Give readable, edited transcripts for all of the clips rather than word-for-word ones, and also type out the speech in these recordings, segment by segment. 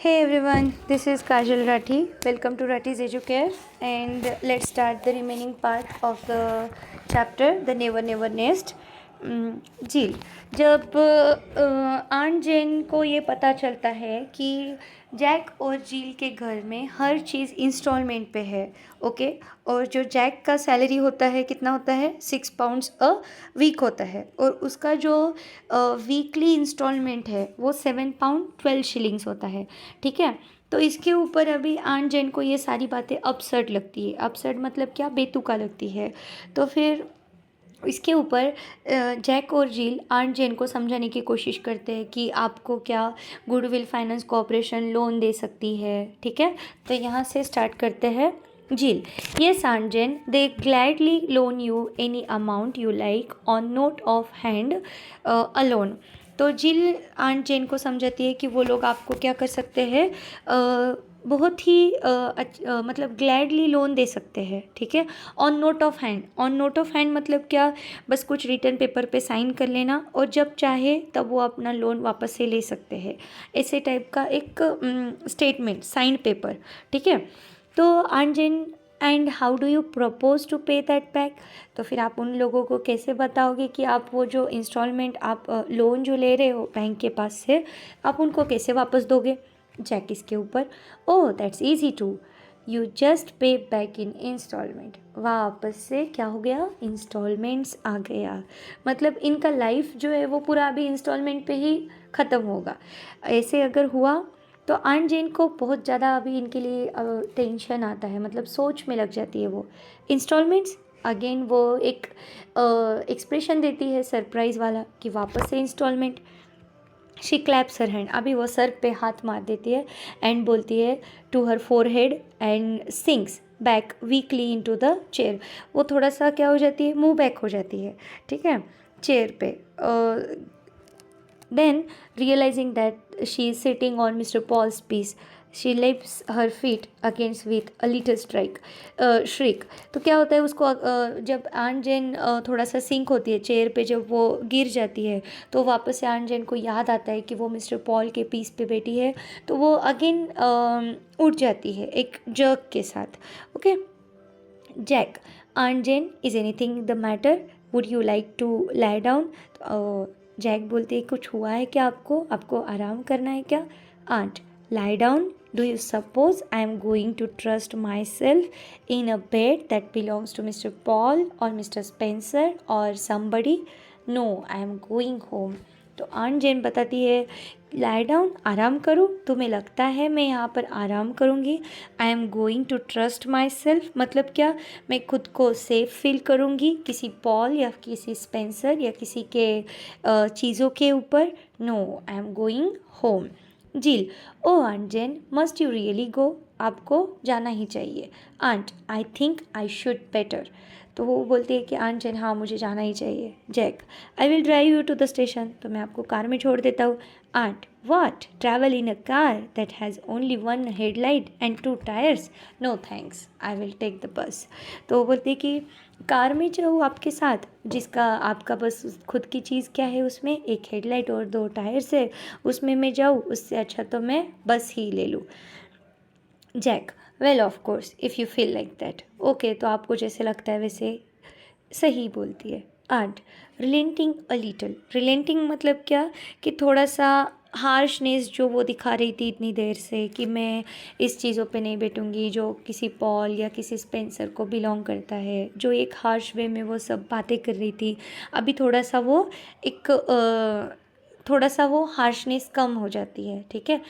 Hey everyone, this is Kajal Rathi. Welcome to Rathi's Educare, and let's start the remaining part of the chapter, The Never Never Nest. झील। जब aunt Jane को ये पता चलता है कि Jack और झील के घर में हर चीज़ इंस्टॉलमेंट पे है, ओके, और जो जैक का सैलरी होता है कितना होता है, £6 अ वीक होता है, और उसका जो वीकली इंस्टॉलमेंट है वो £7.12 होता है, ठीक है। तो इसके ऊपर अभी आंट जेन को ये सारी बातें अपसर्ड लगती है। अपसर्ड मतलब क्या, बेतुका लगती है। तो फिर इसके ऊपर जैक और झील आंट जेन को समझाने की कोशिश करते हैं कि आपको क्या गुडविल फाइनेंस कॉर्पोरेशन लोन दे सकती है, ठीक है। तो यहाँ से स्टार्ट करते हैं। Jill: yes aunt Jane, they gladly loan you any amount you like on note of hand alone. तो झील आंट जेन को समझाती है कि वो लोग आपको क्या कर सकते हैं, बहुत ही मतलब ग्लैडली लोन दे सकते हैं, ठीक है। On note of hand, on note of hand मतलब क्या, बस कुछ रिटर्न पेपर पे साइन कर लेना और जब चाहे तब वो अपना लोन वापस से ले सकते हैं, ऐसे टाइप का एक स्टेटमेंट, साइन पेपर, ठीक है। तो aunt Jane: and how do you propose to pay that back. तो फिर आप उन लोगों को कैसे बताओगे कि आप वो जो इंस्टॉलमेंट, आप लोन जो ले रहे हो बैंक के पास से, आप उनको कैसे वापस दोगे। जैक इसके ऊपर: oh that's easy too, you just pay back in installment. वापस से क्या हो गया, इंस्टॉलमेंट्स आ गया, मतलब इनका लाइफ जो है वो पूरा अभी इंस्टॉलमेंट पे ही ख़त्म होगा। ऐसे अगर हुआ तो आंट जेन को बहुत ज़्यादा अभी इनके लिए टेंशन आता है, मतलब सोच में लग जाती है वो। इंस्टॉलमेंट्स, अगेन वो एक एक्सप्रेशन देती है सरप्राइज़ वाला कि वापस से installment. She claps her hand, अभी वो सर पे हाथ मार देती है एंड बोलती है to her forehead and sinks back weakly into the chair. वो थोड़ा सा क्या हो जाती है, मूव बैक हो जाती है, ठीक है, चेयर पे। Then, realizing that she is sitting on Mr. Paul's piece, she lifts her feet against with a little shriek. तो क्या होता है उसको, जब आंट जेन थोड़ा सा सिंक होती है चेयर पे, जब वो गिर जाती है तो वापस से आंट जेन को याद आता है कि वो मिस्टर पॉल के पीस पे बैठी है, तो वो अगेन उठ जाती है एक जर्क के साथ, okay. Jack: aunt Jane, is anything the matter, would you like to lie down. Jack बोलती है कुछ हुआ है क्या, आपको आराम करना है क्या। Aunt: lie down, do you suppose I am going to trust myself in a bed that belongs to mister Paul और मिस्टर स्पेंसर और somebody. No, I am going home. तो आंट जेन बताती है lie down, आराम करो, तुम्हें लगता है मैं यहाँ पर आराम करूँगी। I am going to trust myself मतलब क्या, मैं खुद को सेफ फील करूँगी किसी पॉल या किसी स्पेंसर या किसी के चीज़ों के ऊपर। No, I am going home. Jill: oh aunt Jane, must you really go, आपको जाना ही चाहिए। Aunt: I think I should better. तो वो बोलती है कि आंट जेन, हाँ मुझे जाना ही चाहिए। Jack: I will drive you to the station, तो मैं आपको कार में छोड़ देता हूँ। Aunt: what, travel in a car that has only one headlight and two tyres. No thanks, I will take the bus. तो वो बोलती है कि कार में जाऊँ आपके साथ, जिसका आपका बस खुद की चीज़ क्या है, उसमें एक हेडलाइट और दो टायर्स है, उसमें मैं जाऊँ, उससे अच्छा तो मैं बस ही ले लूँ। Jack: well of course if you feel like that, okay, तो आपको जैसे लगता है वैसे सही, बोलती है। आंट: रिलेंटिंग अ लिटल, रिलेंटिंग मतलब क्या, कि थोड़ा सा हार्शनेस जो वो दिखा रही थी इतनी देर से कि मैं इस चीज़ों पे नहीं बैठूंगी जो किसी पॉल या किसी स्पेंसर को बिलोंग करता है, जो एक हार्श वे में वो सब बातें कर रही थी, अभी थोड़ा सा वो एक थोड़ा सा वो हार्शनेस कम हो जाती है, ठीक है,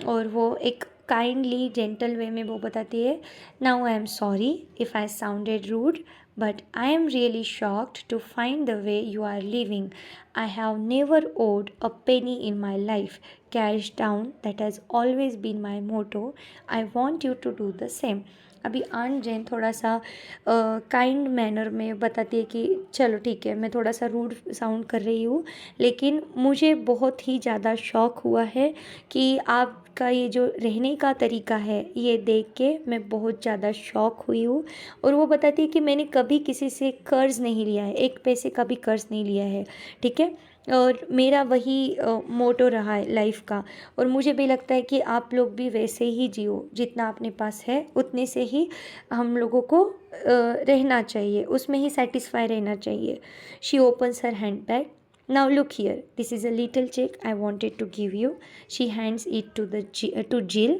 और वो एक काइंडली जेंटल वे में वो बताती है, now I am sorry if I sounded rude, but I am really shocked to find the way you are living. I have never owed a penny in my life. Cash down, that has always been my motto. I want you to do the same. अभी aunt जेन थोड़ा सा kind manner में बताती है कि चलो ठीक है, मैं थोड़ा सा रूड साउंड कर रही हूँ, लेकिन मुझे बहुत ही ज़्यादा शौक हुआ है कि आपका ये जो रहने का तरीका है ये देख के मैं बहुत ज़्यादा शौक हुई हूँ। और वो बताती है कि मैंने कभी किसी से कर्ज़ नहीं लिया है, एक पैसे का भी कर्ज़ नहीं लिया है, ठीक है। और मेरा वही मोटो रहा है लाइफ का। और मुझे भी लगता है कि आप लोग भी वैसे ही जियो, जितना अपने पास है उतने से ही हम लोगों को रहना चाहिए, उसमें ही सेटिस्फाई रहना चाहिए। She opens her handbag. Now look here, this is a little cheque I wanted to give you. She hands it to Jill.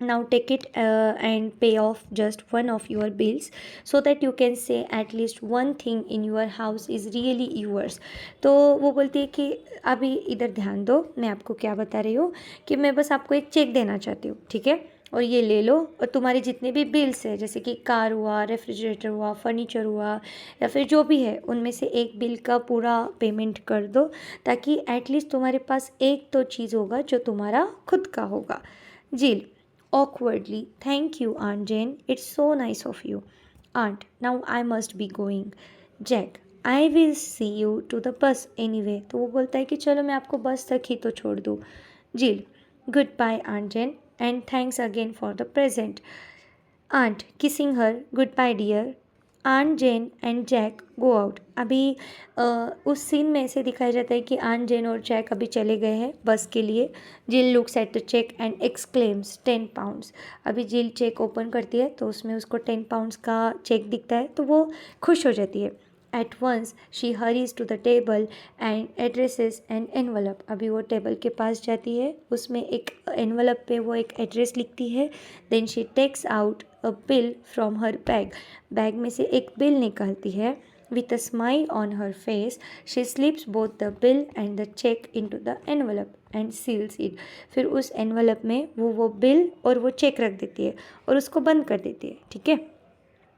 Now take it and pay off just one of your bills so that you can say at least one thing in your house is really yours. तो वो बोलती है कि अभी इधर ध्यान दो, मैं आपको क्या बता रही हूँ कि मैं बस आपको एक चेक देना चाहती हूँ, ठीक है, और ये ले लो, और तुम्हारे जितने भी बिल्स है, जैसे कि कार हुआ, रेफ्रिजरेटर हुआ, फर्नीचर हुआ, या फिर जो भी है, उनमें से एक बिल का पूरा पेमेंट कर दो, ताकि एटलीस्ट तुम्हारे पास एक तो चीज़ होगा जो तुम्हारा खुद का होगा। जील awkwardly, thank you, Aunt Jane. It's so nice of you. Aunt, now I must be going. Jack, I will see you to the bus anyway. तो वो बोलता है कि चलो मैं आपको बस तक ही तो छोड़ दूँ। Jill, goodbye, Aunt Jane, and thanks again for the present. Aunt, kissing her, goodbye, dear. आन जेन एंड जैक गो आउट। अभी उस सीन में ऐसे दिखाया जाता है कि आन जेन और जैक अभी चले गए हैं बस के लिए। Jill looks at the check and exclaims 10 pounds. अभी जिल चेक ओपन करती है तो उसमें उसको 10 पाउंड्स का चेक दिखता है, तो वो खुश हो जाती है। At once she hurries to the table and addresses an envelope. अभी वो टेबल के पास जाती है, उसमें एक एनवलप पे वो एक एड्रेस लिखती है। Then she takes out a bill from her bag. Bag में से एक बिल निकालती है। With a smile on her face she slips both the bill and the cheque into the envelope and seals it. फिर उस envelope में वो bill और वो चेक रख देती है और उसको बंद कर देती है, ठीक है।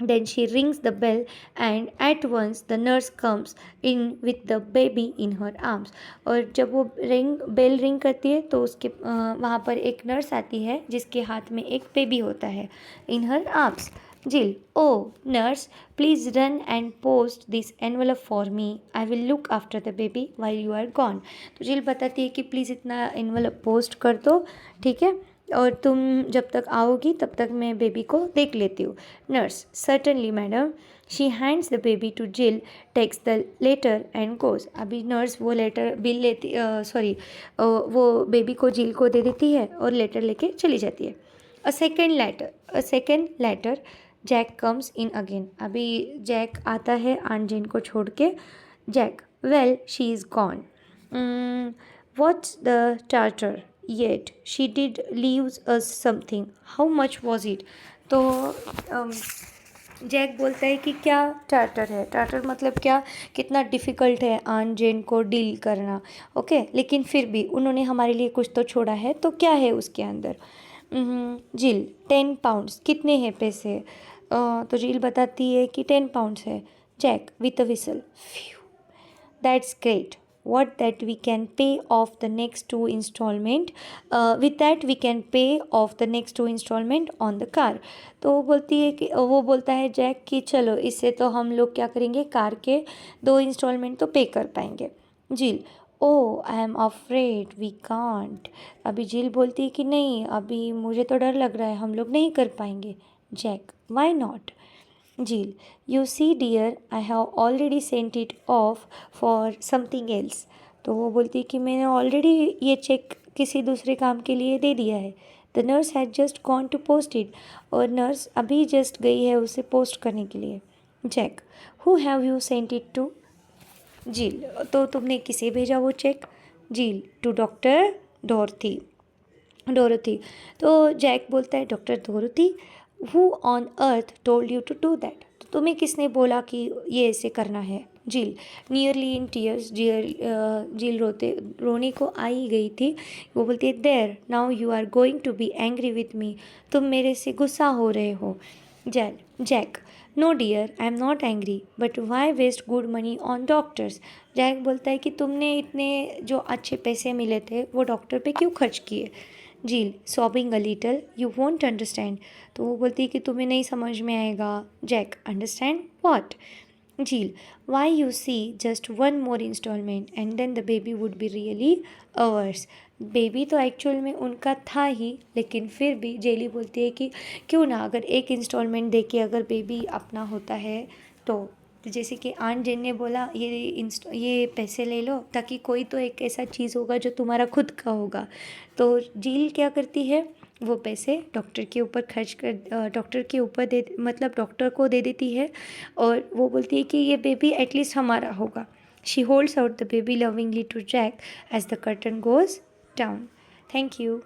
Then she rings the bell and at once the nurse comes in with the baby in her arms. और जब वो बेल रिंग करती है तो उसके वहाँ पर एक नर्स आती है जिसके हाथ में एक बेबी होता है, इन her arms. Jill, oh nurse, please run and post this envelope for me, I will look after the baby while you are gone. तो जिल बताती है कि प्लीज़ इतना एनवलप पोस्ट कर दो, ठीक है, और तुम जब तक आओगी तब तक मैं बेबी को देख लेती हूँ। Nurse, certainly madam. She hands the baby to Jill, takes the letter and goes. अभी नर्स वो लेटर बिल लेती वो बेबी को जिल को दे देती है और लेटर लेके चली जाती है। A second later Jack comes in again. अभी जैक आता है आंट जेन को छोड़ के। Jack, well she is gone. What's the charter yet she did leaves us something, how much was it. तो जैक बोलता है कि क्या चार्टर है, चार्टर मतलब क्या, कितना डिफ़िकल्ट है आंट जेन को डील करना, ओके, लेकिन फिर भी उन्होंने हमारे लिए कुछ तो छोड़ा है, तो क्या है उसके अंदर। जिल, 10 पाउंड्स, कितने हैं पैसे। तो जिल बताती है कि 10 पाउंड्स है। Jack with a whistle, that's great, what that we can pay off the next two installment, with that we can pay off the next two installment on the car। तो वो बोलती है कि वो बोलता है जैक कि चलो इससे तो हम लोग क्या करेंगे, कार के 2 इंस्टॉलमेंट तो पे कर पाएंगे। Jill, oh I am afraid we can't. अभी जिल बोलती है कि नहीं, अभी मुझे तो डर लग रहा है, हम लोग नहीं कर पाएंगे। Jack, why not. Jill, you see dear, I have already sent it off for something else। तो वो बोलती है कि मैंने ऑलरेडी ये चेक किसी दूसरे काम के लिए दे दिया है। The nurse had just gone to post it. और नर्स अभी जस्ट गई है उसे पोस्ट करने के लिए। Jack, who have you sent it to. Jill, तो तुमने किसे भेजा वो चेक। जिल, टू डॉक्टर डोरथी। तो जैक बोलता है doctor Dorothy, who on earth told you to do that. तो तुम्हें किसने बोला कि ये ऐसे करना है। जिल, नियरली इन टीयर्स, जिल रोने को आई गई थी। वो बोलती है there now you are going to be angry with me, तुम मेरे से गुस्सा हो रहे हो। Jack, no dear I am not angry, but why waste good money on doctors. Jack बोलता है कि तुमने इतने जो अच्छे पैसे मिले थे वो डॉक्टर पे क्यों खर्च किए। Jill, sobbing a little, you won't understand. तो वो बोलती है कि तुम्हें नहीं समझ में आएगा। Jack, understand what. Jill, why you see just one more instalment and then the baby would be really ours. Baby तो एक्चुअल में उनका था ही, लेकिन फिर भी जेली बोलती है कि क्यों ना अगर एक इंस्टॉलमेंट दे के अगर बेबी अपना होता है तो तो जैसे कि आंट जेन ने बोला ये पैसे ले लो, ताकि कोई तो एक ऐसा चीज़ होगा जो तुम्हारा खुद का होगा। तो जील क्या करती है, वो पैसे डॉक्टर के ऊपर खर्च कर डॉक्टर के ऊपर मतलब डॉक्टर को दे देती है, और वो बोलती है कि ये बेबी एटलीस्ट हमारा होगा। She holds out the baby lovingly to Jack as the curtain goes down. Thank you.